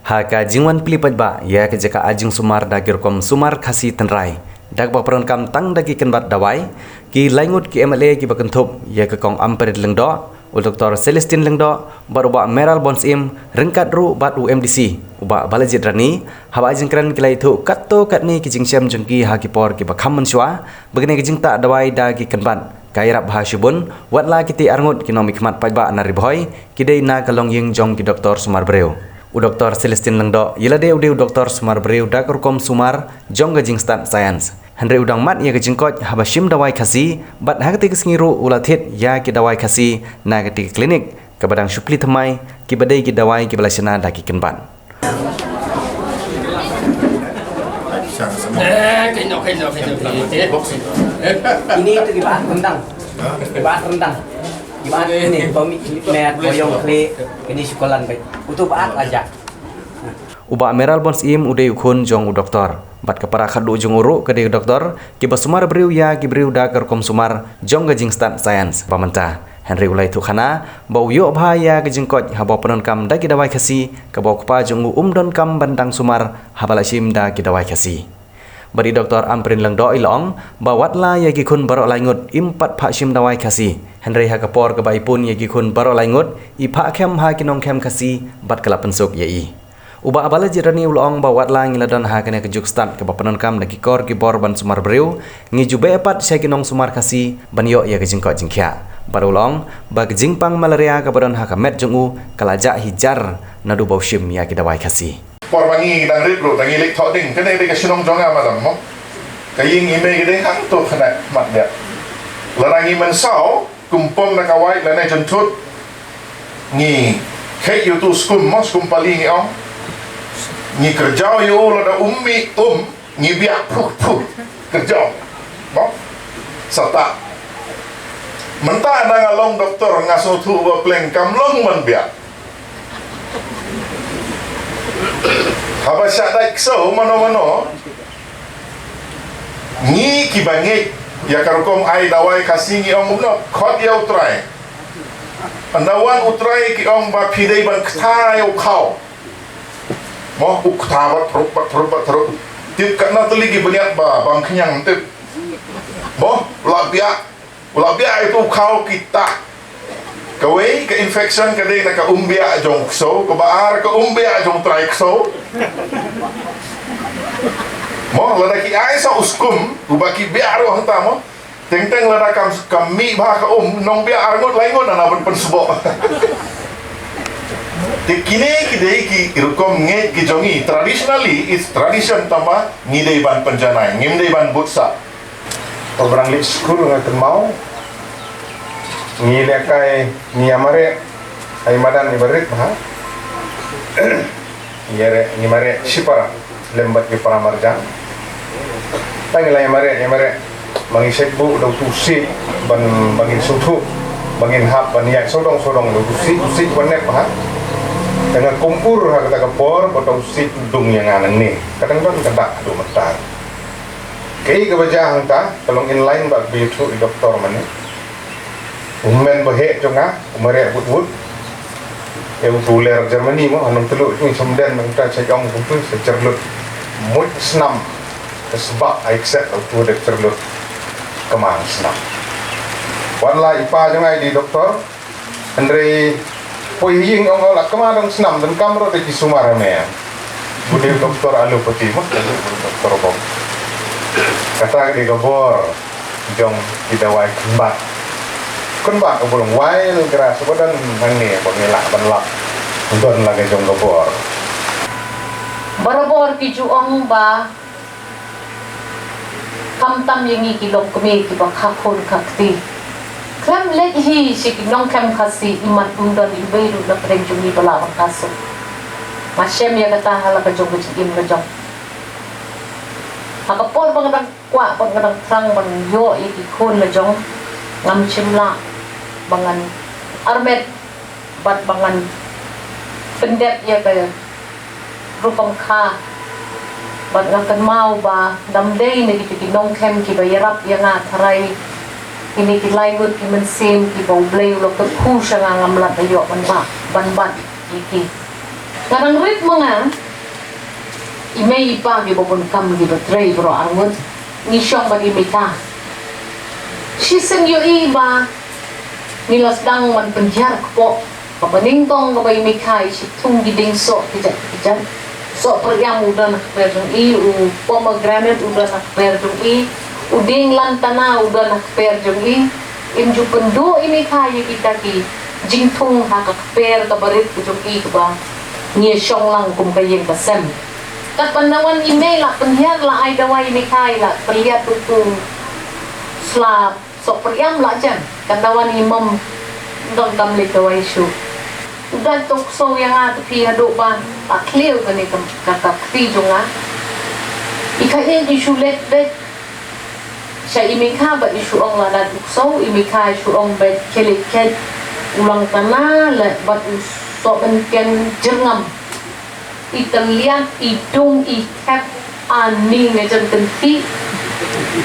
Haka jingwan pilipat ba ya ke jaka ajing sumar dagir kom sumar khasi tenrai dak ba peron kam tang dagi kenbat dawai ki laingut ki MLA ki bakentup ya ke kong amperit lengdo ul Dr. Celestin lengdo baru ba Meral Bonsim rengkat ru bat UMDC uba balajit rani haba ajing kran kilai thu katto katni ki jingsyam jengki ha ki por ki bakham menswa begini ki jingta dawai dagi kenbat kairap bahasubun watla kiti arngut ki nomik mat paiba naribhoy kidei na kalong ying jong ki Dr. Sumar Breu u Dr. Celestin lengdo yilade udiu Dr. Sumar Breu dak rukom sumar jong gajing stat science Henry udang mat ya gajingkot habashim dawai khasi bat hakati kesengiru ulathit ya ki dawai khasi na gati klinik kabadang supli thamai ki badai ki dawai ki balasana daki kenban ini itu gimana rendang gimana ini pemik net boyong kli ini sekolah baik untuk baat aja uba Meral Bonsim udai ukhun jong u doktor bat kapara khadu jong uru ke doktor ki basumar Breu ya ki Breu da kerkom sumar jong gajing stat science pamanta Henry ulai tu khana bau yo bhaya gajingkot habo penon kam da ki dawai khasi ka bau kpa jong don kam bandang sumar habalashim da ki dawai khasi bari Dr. Amprin lengdo ilong bawatla ya ki khun barok laingut impat phashim dawai khasi Henry ha kapor ke baipun ya ki khun barok laingut i pha khem ha ki nong khem khasi bat kala pensuk ya i uba abala jirani ulong bawatla ngiladon ha kene kejuk stat ke bapanon kam daki kor ki bor ban Sumar Breu ngi jube epat sya ki nong sumar khasi ban yo ya gejingko jingkhya barulong bag jingpang malaria ka badon ha ka met jungu kalaja hijar nadu baushim ya ki dawai khasi por bangi dang rip lu tangi lik tho ding kene de ka sinong jonga madam mo kaying ime gede hang to khana mat ya larangi mensau kumpom na kawai la na jentut ni khay yu tu skum mos kum paling ong ni kerja yu la da ummi ni biak puk kerja mo sata mentah na ngalong doktor ngaso tu wa pleng kamlong man biak haba syadak so mano ni kibangit ya karukom ai dawai kasingi ong umno khot ya utrai andawan utrai ki ong ba phidei ban kthai au khau mo uktabat rubat tip kana teli ki baniat ba bang khyang tip mo labia itu khau kita kawai ke infection ka ding naka umbia jong so ka baar ka umbia jong try so mo lada ki ai sa uskum ubaki biaro hanta mo teng lada kami ba ka nong bia arngot laingon na ban pensbo te kini ki dei ki rukom nge ki jongi traditionally is tradition tama ngidei ban penjanai ngimdei ban butsa orang lit school ngaten mau ni lekai ni amare ai madan ni berit ha yere ni mare sipara lembat ki para marjan tang lai mare mangi sekbu do tusi ban bangin sutu bangin hap ban yak sodong do tusi banet ha dengan kumpur ha kata kapor potong sit dung yang anang ni kadang-kadang kedak do matar kei kebaja hangta tolong inline bak bitu doktor mane ummen bahe jonga umare but eu tuler Germany mo anong telu ni somden mangta cekong kumpul secerlut mut snam sebab accept auto de cerlut kemang snam wanla ipa jonga di doktor Andre poying ong la kemadong snam dan kamro de Sumar me bude doktor alopati mo doktor bom kata di gobor jong didawai kembat kunba ko bolong wai lu kira sebadan mangne pangilak banlak don lagi jong gobor barabor ki juong ba kamtam yengi ki lok kemi ki ba khakon khakti klam let hi si ki nong kam khasi imat undon iberu la preng jumi bala kaso masem ya kata hala ka jong im ka jong hakapor bangadang kwa bangadang trang ban yo iki khon la jong ngam chimla bangan armet bat bangan pendet ya kaya rupang kha bat ngakan mau ba damdei ne ki nong kem ki bayarap ya nga tharai ini ki laingut ki mensim ki bau bleu lo ke khu sanga ngamlat ayo ban ba ban iki Karang rit mga imay ipa gibabon kam gibatray bro angon ni siyang bagi mita. Sisen yu iba nilasdang man penjar po papaningtong kabay mikay si tung giding so kijat so peryam udah nak perdung i pomegranate udah nak perdung i uding lantana udah nak perdung i imju pendo ini kaya kita ki jingtung hakak per kabarit ujung i ba nia syong lang kum kayeng kasem kapanawan email la penhiar la ai dawai ini kaya la perlihat tutung slap so peryam la jan kanawan imam dong kamlik dawai syu udah tok so yang ada pi haduk ba tak clear kan ni kata pi jonga ikai di shulet bet saya imika ba isu ong la dat so imika isu ong bet kelik ket ulang tanah la bat so ken jengam italian idung ikap ani ngejeng tenti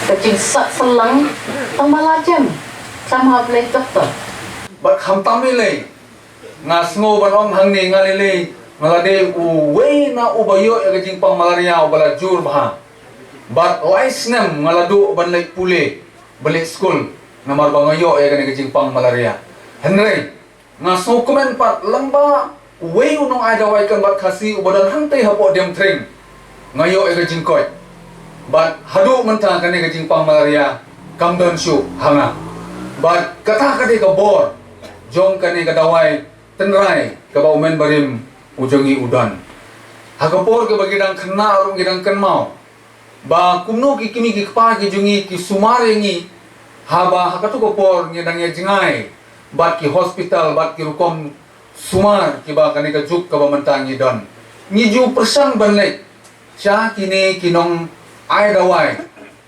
kecing sat selang tambah lajam sama boleh doktor bat khamtam le ngas ngo ban ong hang ni ngalele ngalade we na ubayo ya gajing pang malaria ubala jur bah bat laisnem ngaladu ban lek pule balik school namar bangayo ya gajing pang malaria henry ngas ngo komen pat lamba we unong ada wai kan bat khasi ubadan hang te hapo dem tring ngayo ya gajing koi bat hadu mentang kan gajing pang malaria kamdon shu hanga bat kata kade ka bor jong kan ka dawai tenrai ke bau men barim ujongi udan hakapor ke bagidang kena orang gidang kenmau ba kumno ki kimi ki kpa ki jungi ki sumare ngi haba hakatu kopor ngidang ye jingai bat ki hospital bat ki rukom sumar ki ba kani ka juk ka ba mentangi dan ngiju persang banlek sya kini kinong ai dawai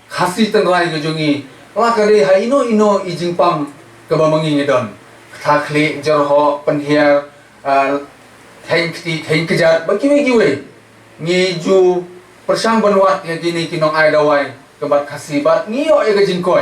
khasi tenrai ke jungi la kade ha ino ijing pam ka ba mangi dan thakli jorho penhiar heng kejat bagi we ngi ju persang banwat ya gini kinong ai dawai kebat khasi bat ngiyo e gajing koi